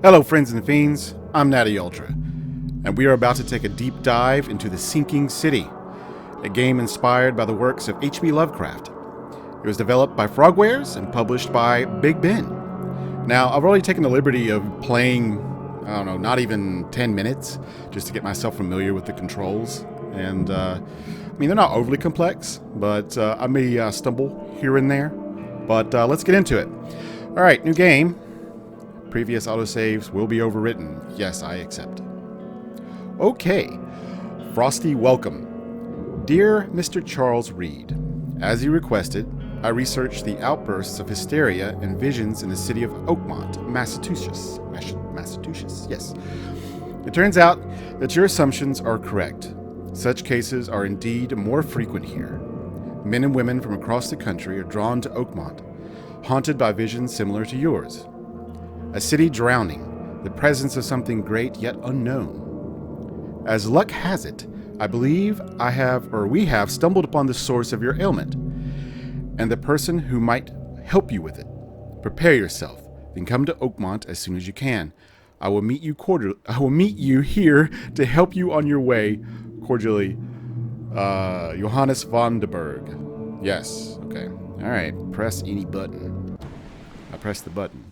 Hello friends and fiends, I'm Natty Ultra, and we are about to take a deep dive into The Sinking City, a game inspired by the works of H.P. Lovecraft. It was developed by Frogwares and published by Big Ben. Now, I've already taken the liberty of playing, I don't know, not even 10 minutes, just to get myself familiar with the controls, and I mean, they're not overly complex, but I may stumble here and there, but let's get into it. Alright, new game. Previous autosaves will be overwritten. Yes, I accept. Okay. Frosty welcome. Dear Mr. Charles Reed, as you requested, I researched the outbursts of hysteria and visions in the city of Oakmont, Massachusetts. Massachusetts, yes. It turns out that your assumptions are correct. Such cases are indeed more frequent here. Men and women from across the country are drawn to Oakmont, haunted by visions similar to yours. A city drowning, the presence of something great yet unknown. As luck has it, I believe we have stumbled upon the source of your ailment, and the person who might help you with it. Prepare yourself, then come to Oakmont as soon as you can. I will meet you here to help you on your way. Cordially, Johannes von de Berg. Yes, okay. All right, press any button. I press the button.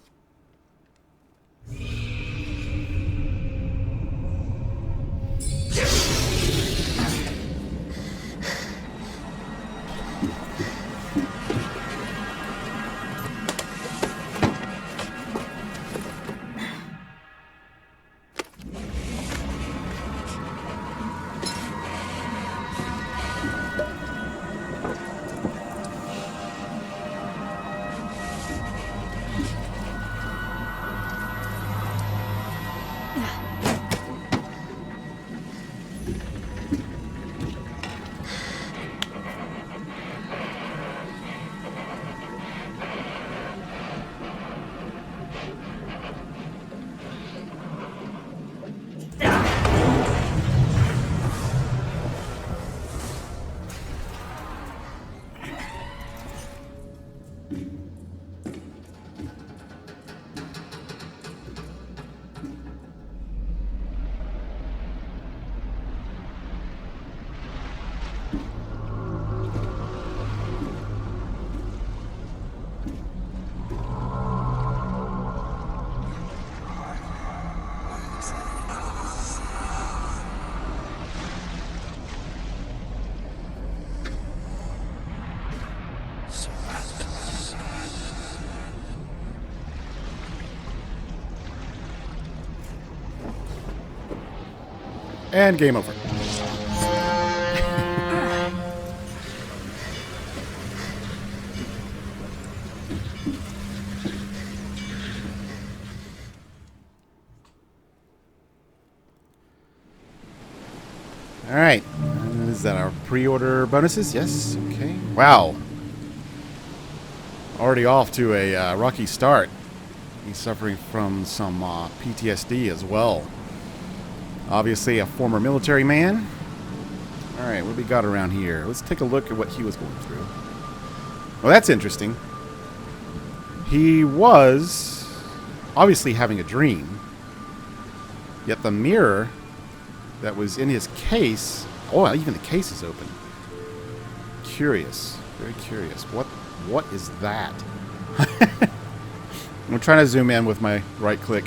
And game over. All right. Is that our pre-order bonuses? Yes. Okay. Wow. Already off to a rocky start. He's suffering from some PTSD as well. Obviously a former military man. Alright, what do we got around here? Let's take a look at what he was going through. Well, that's interesting. He was obviously having a dream. Yet the mirror that was in his case... Oh, even the case is open. Curious. Very curious. What is that? I'm trying to zoom in with my right click.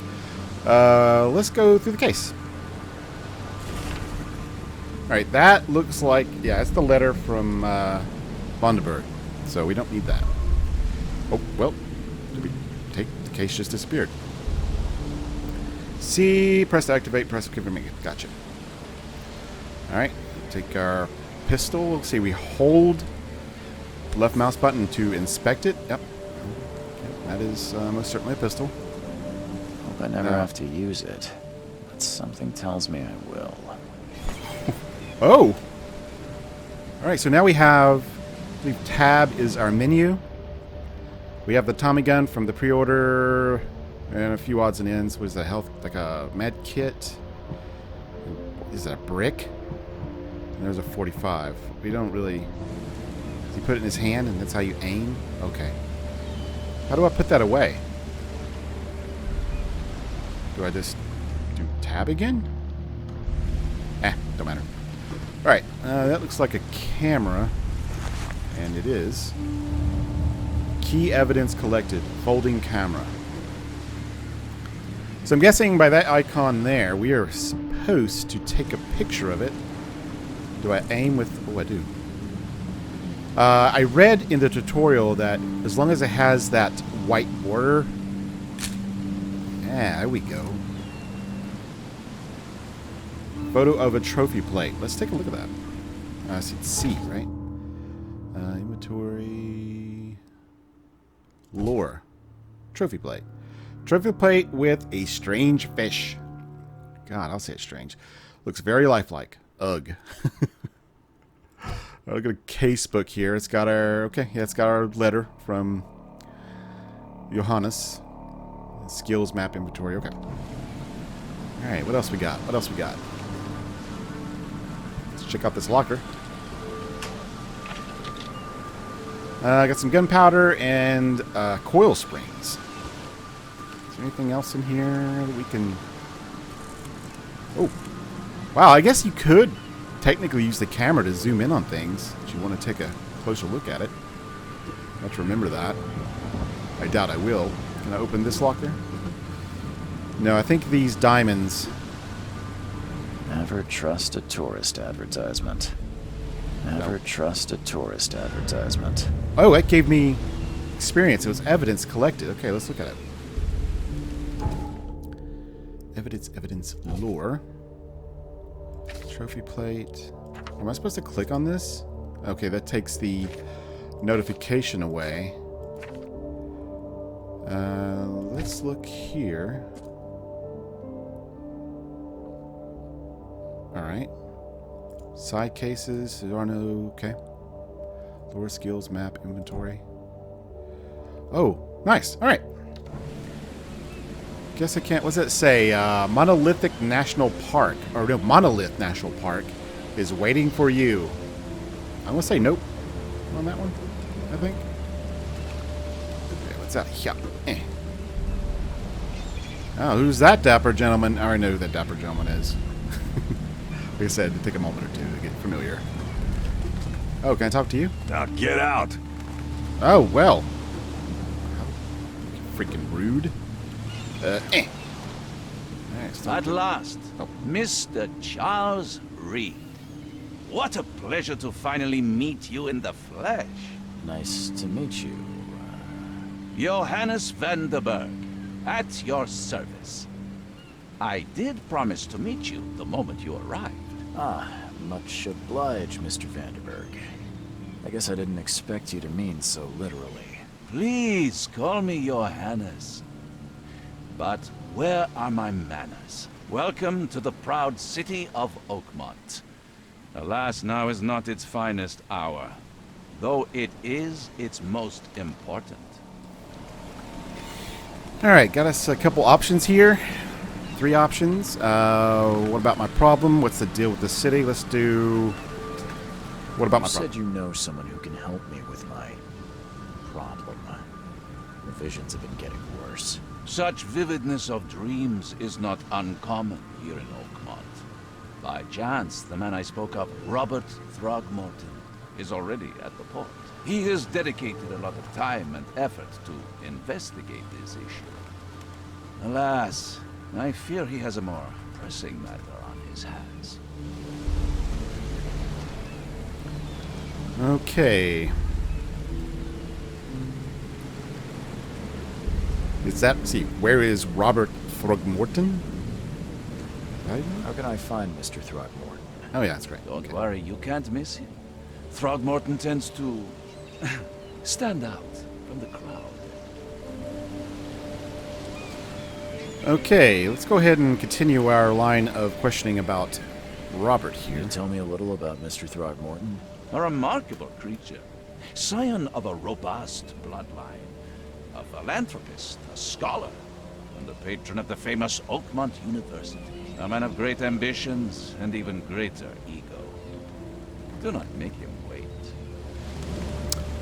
Let's go through the case. Alright, that looks like... Yeah, it's the letter from von de Berg. So we don't need that. Oh, well. The case just disappeared. C, press to activate, press to confirm. Gotcha. Alright, take our pistol. Let's see, we hold the left mouse button to inspect it. Yep. Okay, that is most certainly a pistol. Hope I never have to use it. But something tells me I will. Oh! Alright, so now we have... I believe tab is our menu. We have the Tommy gun from the pre-order. And a few odds and ends. What is that? Health... Like a med kit. Is that a brick? And there's a 45. We don't really... Does he put it in his hand and that's how you aim? Okay. How do I put that away? Do I just do tab again? Don't matter. Alright, that looks like a camera. And it is. Key evidence collected. Folding camera. So I'm guessing by that icon there, we are supposed to take a picture of it. Do I aim with... Oh, I do. I read in the tutorial that as long as it has that white border... Yeah, there we go. Photo of a trophy plate. Let's take a look at that. It's C, right? Inventory... Lore. Trophy plate. Trophy plate with a strange fish. God, I'll say it's strange. Looks very lifelike. Ugh. Look at a case book here. It's got our... Okay, yeah, it's got our letter from Johannes. Skills map inventory. Okay. Alright, what else we got? What else we got? Let's check out this locker. I got some gunpowder and coil springs. Is there anything else in here that we can... Oh. Wow, I guess you could technically use the camera to zoom in on things if you want to take a closer look at it. I have to remember that. I doubt I will. Can I open this locker? No, I think these diamonds... Never trust a tourist advertisement. Never trust a tourist advertisement. Oh, that gave me experience. It was evidence collected. Okay, let's look at it. Evidence, lore. Trophy plate. Am I supposed to click on this? Okay, that takes the notification away. Let's look here. Alright. Side cases. There are no... Okay. Lore, skills, map, inventory. Oh, nice. Alright. Guess I can't... What's that say? Monolithic National Park. Or no, Monolith National Park is waiting for you. I'm going to say nope on that one, I think. Okay, what's that? Yeah. Oh, who's that dapper gentleman? I already know who that dapper gentleman is. Like I said, it'd take a moment or two to get familiar. Oh, can I talk to you? Now get out. Oh, well. How freaking rude. Right, At last, Oh. Mr. Charles Reed. What a pleasure to finally meet you in the flesh. Nice to meet you. Johannes van der Berg, at your service. I did promise to meet you the moment you arrived. Ah, much obliged, Mr. Vanderberg. I guess I didn't expect you to mean so literally. Please call me Johannes. But where are my manners? Welcome to the proud city of Oakmont. Alas, now is not its finest hour, though it is its most important. Alright, got us a couple options here. 3 options. What about my problem? What's the deal with the city? Let's do... What about my You problem? said you know someone who can help me with my problem. The visions have been getting worse. Such vividness of dreams is not uncommon here in Oakmont. By chance, the man I spoke of, Robert Throgmorton, is already at the port. He has dedicated a lot of time and effort to investigate this issue. Alas, I fear he has a more pressing matter on his hands. Okay. Is that... Let's see. Where is Robert Throgmorton? Right? How can I find Mr. Throgmorton? Oh, yeah, that's great. Don't Okay. worry, you can't miss him. Throgmorton tends to stand out from the crowd. Okay, let's go ahead and continue our line of questioning about Robert Can here. you tell me a little about Mr. Throgmorton? A remarkable creature, scion of a robust bloodline, a philanthropist, a scholar, and the patron of the famous Oakmont University. A man of great ambitions and even greater ego. Do not make him wait.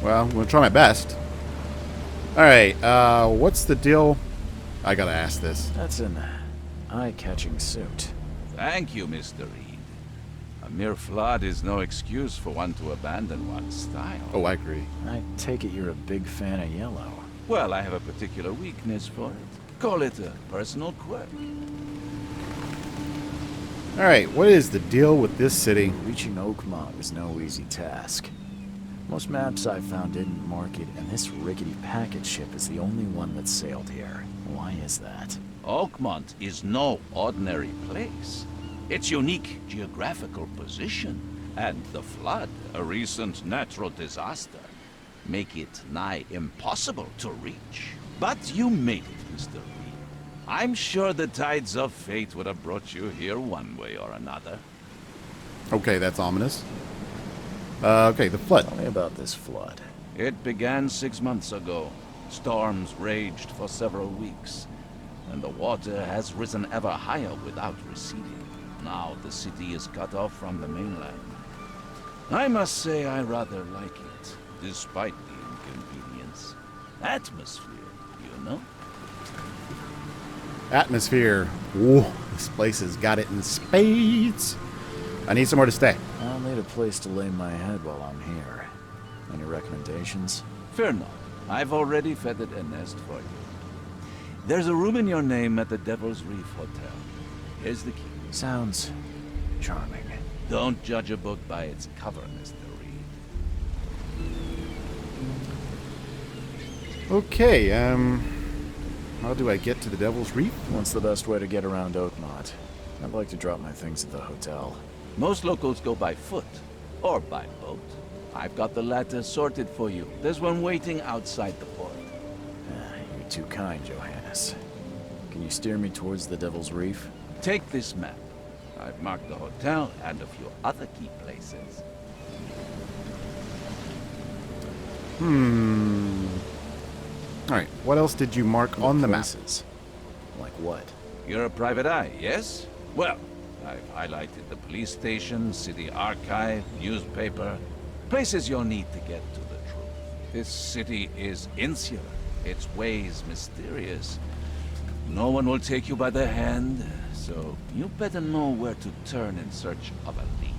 Well, I'm going to try my best. Alright, what's the deal? I gotta ask this. That's an eye-catching suit. Thank you, Mr. Reed. A mere flood is no excuse for one to abandon one's style. Oh, I agree. I take it you're a big fan of yellow. Well, I have a particular weakness for it. Call it a personal quirk. Alright, what is the deal with this city? Reaching Oakmont was no easy task. Most maps I found didn't mark it, and this rickety packet ship is the only one that sailed here. Why is that? Oakmont is no ordinary place. Its unique geographical position and the flood, a recent natural disaster, make it nigh impossible to reach. But you made it, Mr. Reed. I'm sure the tides of fate would have brought you here one way or another. Okay, that's ominous. Okay, the flood. Tell me about this flood. It began 6 months ago. Storms raged for several weeks, and the water has risen ever higher without receding. Now the city is cut off from the mainland. I must say I rather like it, despite the inconvenience. Atmosphere, you know? Atmosphere. Whoa, this place has got it in spades. I need somewhere to stay. I'll need a place to lay my head while I'm here. Any recommendations? Fear not. I've already feathered a nest for you. There's a room in your name at the Devil's Reef Hotel. Here's the key. Sounds charming. Don't judge a book by its cover, Mr. Reed. Okay, how do I get to the Devil's Reef? What's the best way to get around Oakmont? I'd like to drop my things at the hotel. Most locals go by foot, or by boat. I've got the latter sorted for you. There's one waiting outside the port. You're too kind, Johannes. Can you steer me towards the Devil's Reef? Take this map. I've marked the hotel and a few other key places. Alright, what else did you mark on the map? Places? Like what? You're a private eye, yes? Well, I've highlighted the police station, city archive, newspaper, places you'll need to get to the truth. This city is insular, its ways mysterious. No one will take you by the hand, so you better know where to turn in search of a lead.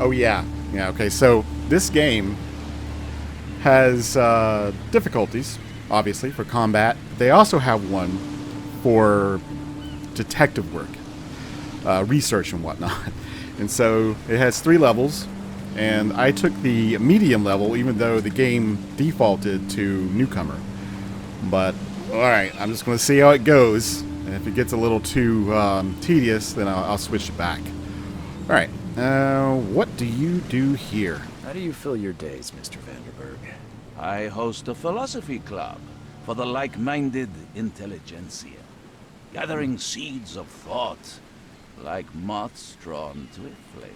Oh yeah. Yeah, okay, so this game has difficulties, obviously, for combat. They also have one for detective work, research and whatnot. And so it has 3 levels, and I took the medium level, even though the game defaulted to newcomer. But, alright, I'm just going to see how it goes. And if it gets a little too tedious, then I'll switch it back. Alright, what do you do here? How do you fill your days, Mr. Vanderberg? I host a philosophy club for the like-minded intelligentsia, gathering seeds of thought like moths drawn to a flame.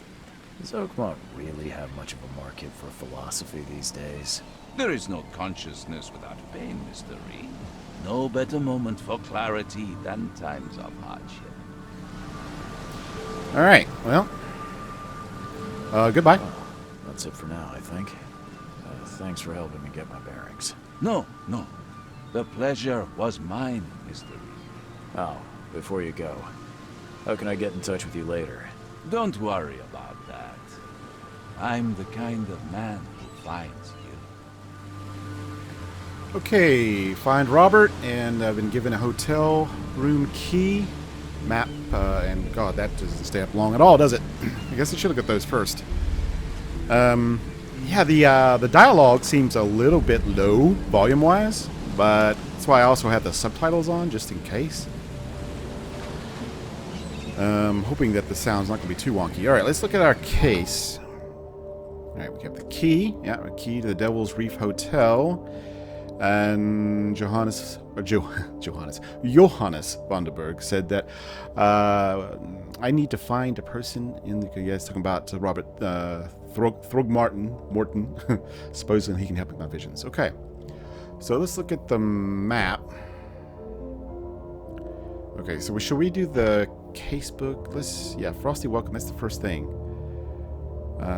Does Oakmont really have much of a market for philosophy these days? There is no consciousness without pain, Mr. Reed. No better moment for clarity than times of hardship. Alright, well, goodbye. Oh, that's it for now, I think. Thanks for helping me get my bearings. No. The pleasure was mine, Mr. Reed. Oh, before you go, how can I get in touch with you later? Don't worry about that. I'm the kind of man who finds you. Okay, find Robert, and I've been given a hotel room key, map, and God, that doesn't stay up long at all, does it? I guess I should look at those first. Yeah, the dialogue seems a little bit low, volume-wise, but that's why I also have the subtitles on, just in case. Hoping that the sound's not going to be too wonky. Alright, let's look at our case. Alright, we have the key. Yeah, a key to the Devil's Reef Hotel. And Johannes Vanderberg said that I need to find a person in the... You guys talking about Robert Throgmorton. Supposedly he can help with my visions. Okay. So let's look at the map. Okay, so should we do the casebook? Yeah, Frosty Welcome, that's the first thing.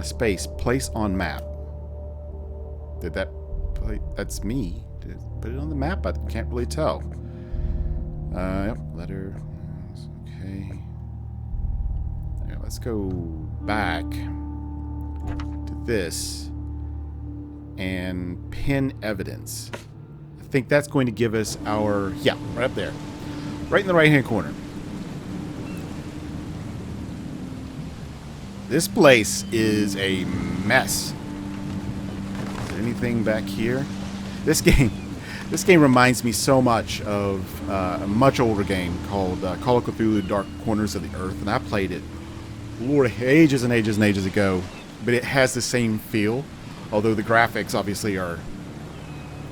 Space, place on map. Did that play? That's me. Did it put it on the map? I can't really tell. Yep, letter. Okay. Alright, let's go back to this and pin evidence. I think that's going to give us our... Yeah, right up there. Right in the right-hand corner. This place is a mess. Is there anything back here? This game reminds me so much of a much older game called Call of Cthulhu: Dark Corners of the Earth, and I played it, Lord, ages and ages and ages ago. But it has the same feel, although the graphics obviously are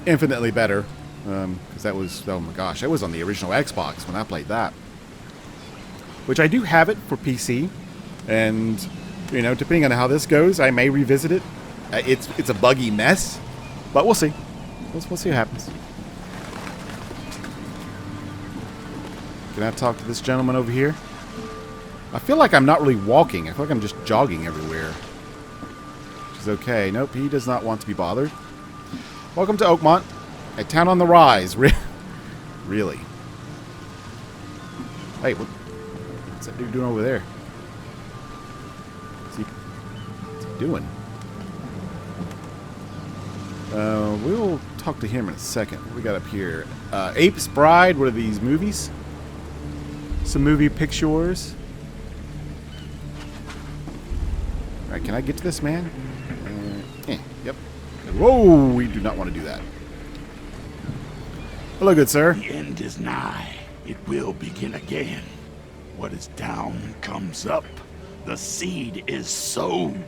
infinitely better. Because that was, oh my gosh, that was on the original Xbox when I played that. Which I do have it for PC, and you know, depending on how this goes, I may revisit it. It's a buggy mess, but we'll see. We'll see what happens. Can I talk to this gentleman over here? I feel like I'm not really walking. I feel like I'm just jogging everywhere. Which is okay. Nope, he does not want to be bothered. Welcome to Oakmont, a town on the rise. Really? Hey, what's that dude doing over there? What's he doing? We'll talk to him in a second. What we got up here? Ape's Bride. What are these movies? Some movie pictures. Alright, can I get to this man? Yep. Whoa, we do not want to do that. Hello, good sir. The end is nigh. It will begin again. What is down comes up. The seed is sowed.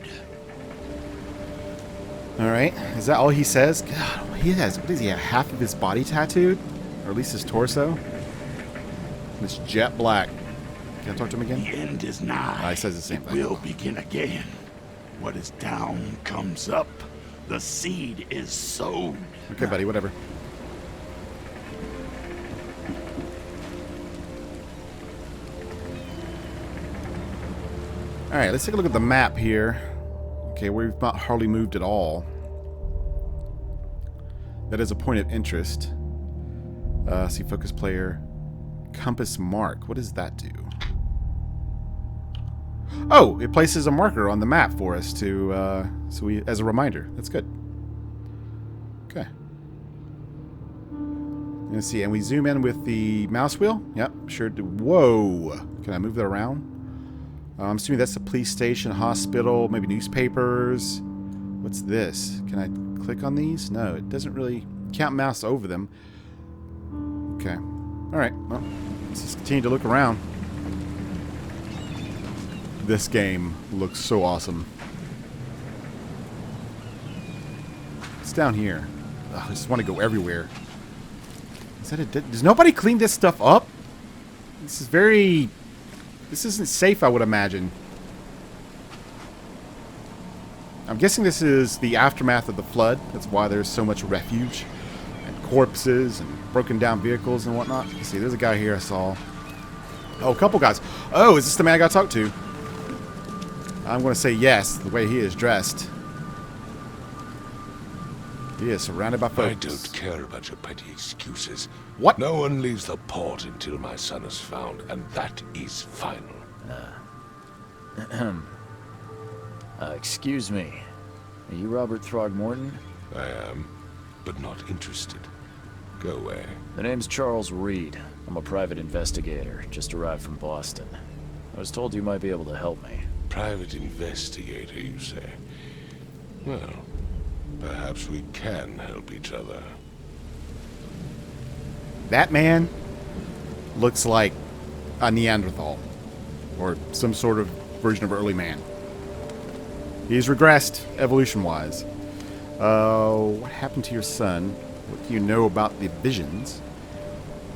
Alright, is that all he says? God, he has, what does he have, half of his body tattooed? Or at least his torso? It's jet black. Can I talk to him again? The end is nigh. He says the same thing. It will begin again. What is down comes up. The seed is sowed. Okay, buddy, whatever. Alright, let's take a look at the map here. Okay, we've not hardly moved at all. That is a point of interest. See, focus player. Compass mark. What does that do? Oh, it places a marker on the map for us to, as a reminder. That's good. Okay. Let's see, and we zoom in with the mouse wheel. Yep, sure do. Whoa! Can I move that around? I'm assuming that's the police station, hospital, maybe newspapers. What's this? Can I click on these? No, it doesn't really. Can't mouse over them. Okay. Alright, well, let's just continue to look around. This game looks so awesome. It's down here. Ugh, I just want to go everywhere. Is that a does nobody clean this stuff up? This is very... This isn't safe, I would imagine. I'm guessing this is the aftermath of the flood. That's why there's so much refuge. And corpses and broken down vehicles and whatnot. You see, there's a guy here I saw. Oh, a couple guys. Oh, is this the man I got to talk to? I'm going to say yes, the way he is dressed. He is surrounded by folks. I don't care about your petty excuses. What? No one leaves the port until my son is found, and that is final. Excuse me. Are you Robert Throgmorton? I am, but not interested. Go away. The name's Charles Reed. I'm a private investigator, just arrived from Boston. I was told you might be able to help me. Private investigator, you say? Well, perhaps we can help each other. That man looks like a Neanderthal. Or some sort of version of early man. He's regressed, evolution-wise. What happened to your son? What do you know about the visions?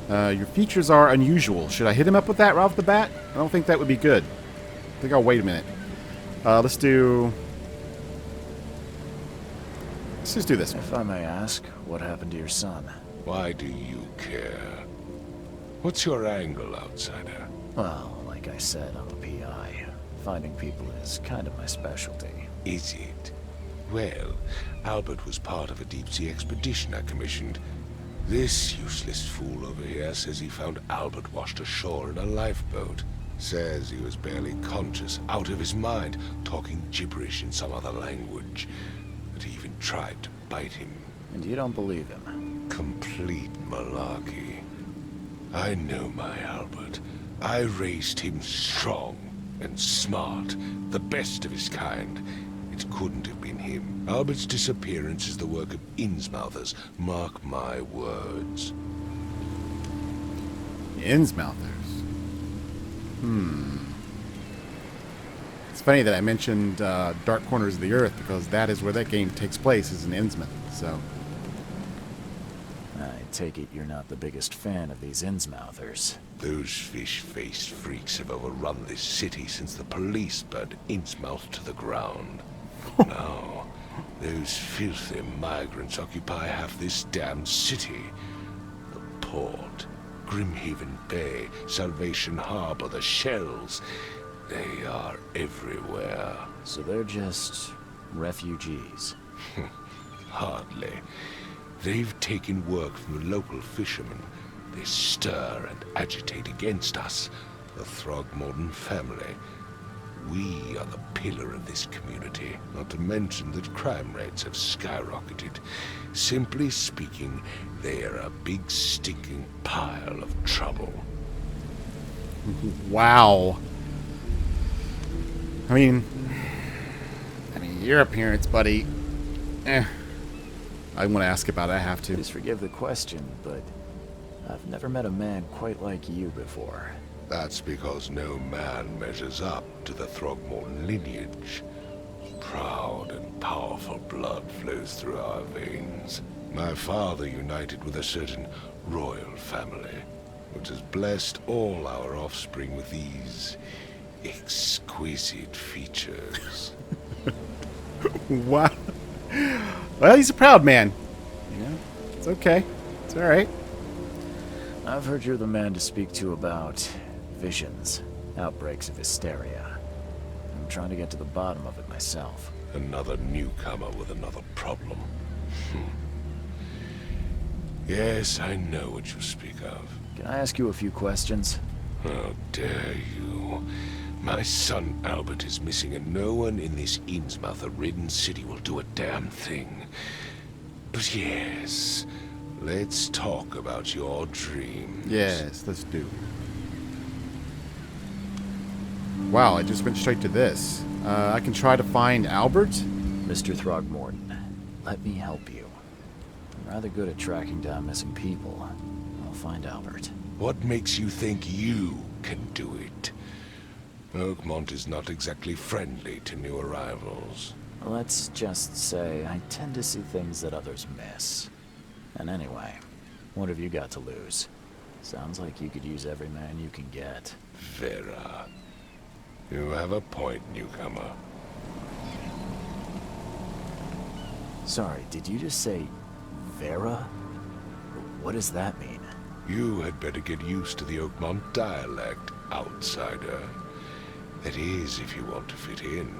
Your features are unusual. Should I hit him up with that right off the bat? I don't think that would be good. I think I'll wait a minute. Let's just do this one. If I may ask, what happened to your son? Why do you care? What's your angle, outsider? Well, like I said, I'm a PI. Finding people is kind of my specialty. Is it? Well, Albert was part of a deep-sea expedition I commissioned. This useless fool over here says he found Albert washed ashore in a lifeboat. Says he was barely conscious, out of his mind, talking gibberish in some other language. That he even tried to bite him. And you don't believe him? Complete malarkey. I know my Albert. I raised him strong and smart, the best of his kind. It couldn't have been him. Albert's disappearance is the work of Innsmouthers. Mark my words. Innsmouthers. It's funny that I mentioned Dark Corners of the Earth, because that is where that game takes place, is in Innsmouth. So, I take it you're not the biggest fan of these Innsmouthers. Those fish-faced freaks have overrun this city since the police burned Innsmouth to the ground. Now, those filthy migrants occupy half this damned city. The port, Grimhaven Bay, Salvation Harbor, the shells. They are everywhere. So they're just refugees. Hardly. They've taken work from the local fishermen. They stir and agitate against us, the Throgmorton family. We are the pillar of this community, not to mention that crime rates have skyrocketed. Simply speaking, they are a big stinking pile of trouble. wow. I mean, your appearance, buddy. I want to ask about it. I have to. Please forgive the question, but I've never met a man quite like you before. That's because no man measures up to the Throgmorton lineage. Proud and powerful blood flows through our veins. My father united with a certain royal family, which has blessed all our offspring with these exquisite features. Wow. Well, he's a proud man. Yeah? It's okay. It's all right. I've heard you're the man to speak to about visions, outbreaks of hysteria. I'm trying to get to the bottom of it myself. Another newcomer with another problem. Yes, I know what you speak of. Can I ask you a few questions? How dare you? My son Albert is missing, and no one in this Innsmouth-ridden city will do a damn thing. But yes, let's talk about your dreams. Yes, let's do. Wow, I just went straight to this. I can try to find Albert? Mr. Throgmorton, let me help you. I'm rather good at tracking down missing people. I'll find Albert. What makes you think you can do it? Oakmont is not exactly friendly to new arrivals. Let's just say I tend to see things that others miss. And anyway, what have you got to lose? Sounds like you could use every man you can get. Vera. You have a point, newcomer. Sorry, did you just say Vera? What does that mean? You had better get used to the Oakmont dialect, outsider. That is, if you want to fit in.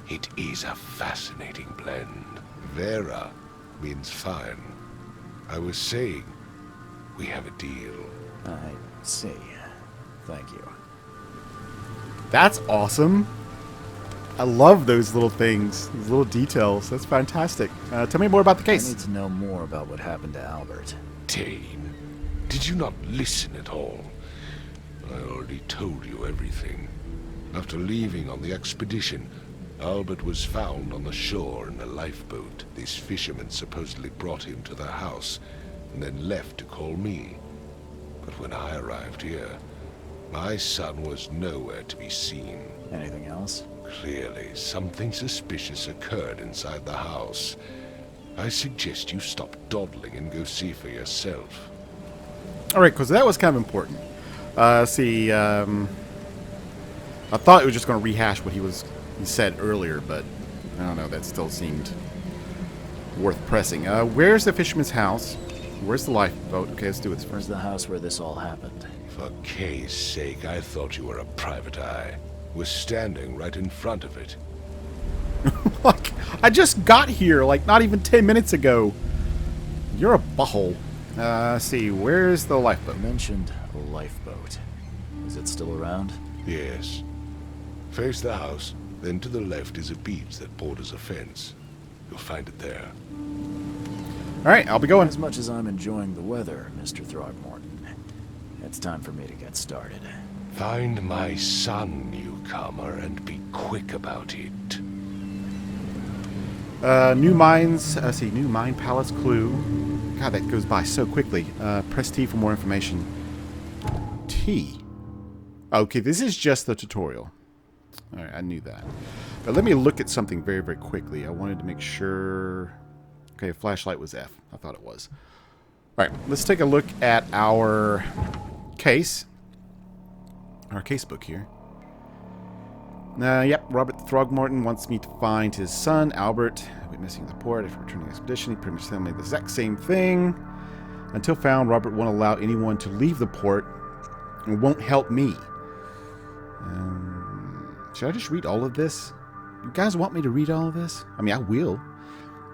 It is a fascinating blend. Vera means fine. I was saying, we have a deal. I see. Thank you. That's awesome. I love those little things, those little details. That's fantastic. Tell me more about the I case. need to know more about what happened to Albert. Dane, did you not listen at all? I already told you everything. After leaving on the expedition, Albert was found on the shore in a lifeboat. This fisherman supposedly brought him to the house and then left to call me. But when I arrived here, my son was nowhere to be seen. Anything else? Clearly, something suspicious occurred inside the house. I suggest you stop dawdling and go see for yourself. All right, because that was kind of important. I thought it was just going to rehash what he said earlier, but I don't know. That still seemed worth pressing. Where's the fisherman's house? Where's the lifeboat? Okay, let's do this Where's first. the house where this all happened? For Kay's sake, I thought you were a private eye. We're standing right in front of it. Look, I just got here, like, not even 10 minutes ago. You're a butthole. See, where's the lifeboat? You mentioned a lifeboat. Is it still around? Yes. Face the house, then to the left is a beach that borders a fence. You'll find it there. Alright, I'll be going. As much as I'm enjoying the weather, Mr. Throgmorton, it's time for me to get started. Find my son, newcomer, and be quick about it. New mines. See, new mine palace clue. God, that goes by so quickly. Press T for more information. T. Okay, this is just the tutorial. Alright, I knew that. But let me look at something very, very quickly. I wanted to make sure... Okay, flashlight was F. I thought it was. Alright, let's take a look at our case. Our case book here. Yep, Robert Throgmorton wants me to find his son, Albert. Witnessing the port after returning the expedition. He pretty much told me the exact same thing. Until found, Robert won't allow anyone to leave the port and won't help me. Should I just read all of this? You guys want me to read all of this? I mean, I will.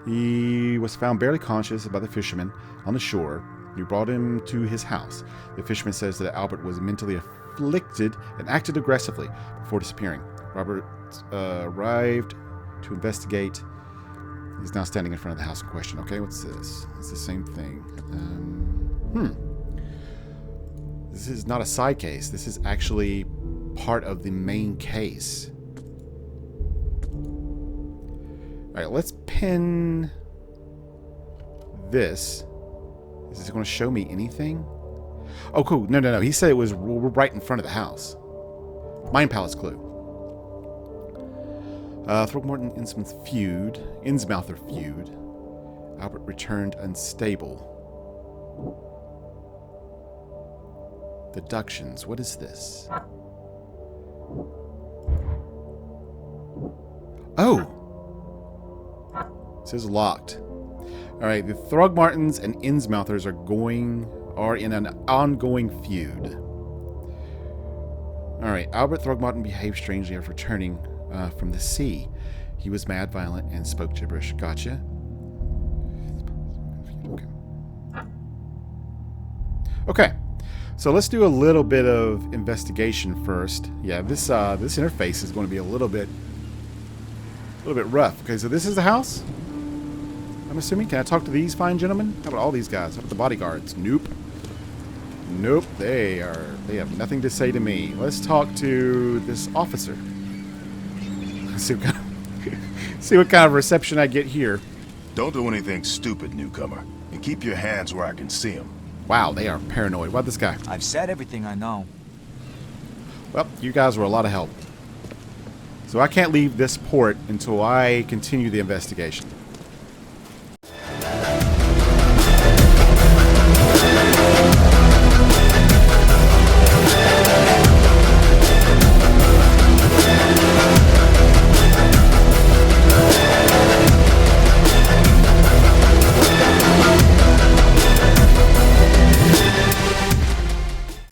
He was found barely conscious by the fisherman on the shore. He brought him to his house. The fisherman says that Albert was mentally afflicted and acted aggressively before disappearing. Robert arrived to investigate. He's now standing in front of the house in question. Okay, what's this? It's the same thing. This is not a side case. This is actually part of the main case. Alright, let's pin this. Is this going to show me anything? Oh, cool. No. He said it was right in front of the house. Mine Palace clue. Throgmorton Innsmouther feud. Albert returned unstable. Deductions. What is this? Oh! It says locked. Alright, the Throgmortons and Innsmouthers are in an ongoing feud. Alright, Albert Throgmorton behaved strangely after returning from the sea. He was mad, violent, and spoke gibberish. Gotcha. Okay. So let's do a little bit of investigation first. Yeah, this interface is going to be a little bit rough. Okay, so this is the house. I'm assuming. Can I talk to these fine gentlemen? How about all these guys? How about the bodyguards? Nope. Nope. They have nothing to say to me. Let's talk to this officer. See what kind of reception I get here. Don't do anything stupid, newcomer. And keep your hands where I can see them. Wow, they are paranoid. What about this guy? I've said everything I know. Well, you guys were a lot of help. So I can't leave this port until I continue the investigation.